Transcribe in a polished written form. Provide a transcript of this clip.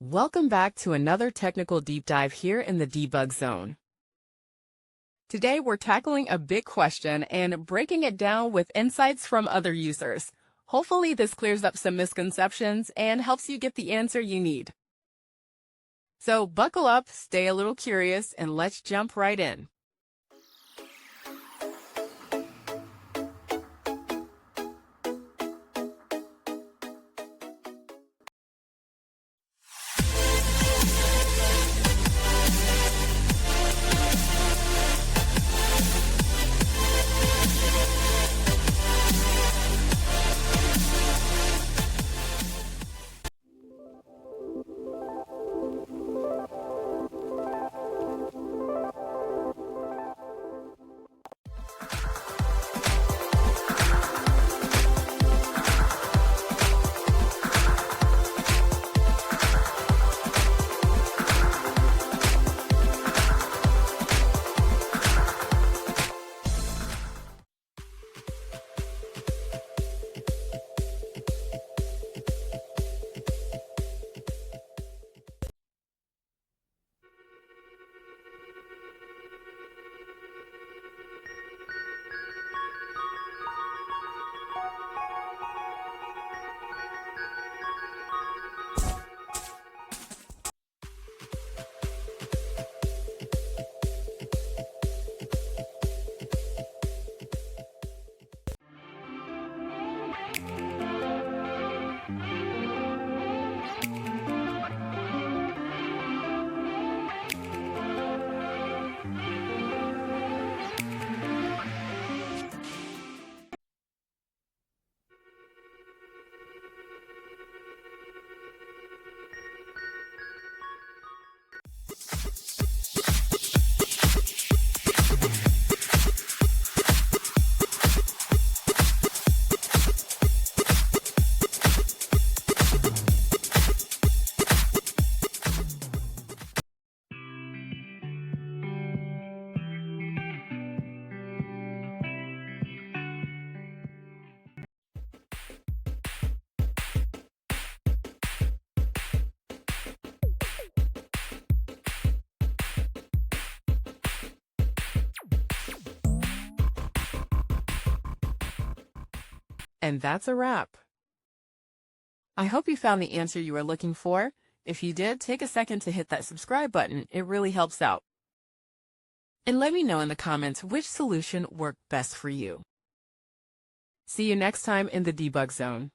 Welcome back to another technical deep dive here in the debug zone. Today we're tackling a big question and breaking it down with insights from other users. Hopefully this clears up some misconceptions and helps you get the answer you need. So buckle up, stay a little curious, and let's jump right in. And that's a wrap. I hope you found the answer you were looking for. If you did, take a second to hit that subscribe button. It really helps out. And let me know in the comments which solution worked best for you. See you next time in the debug zone.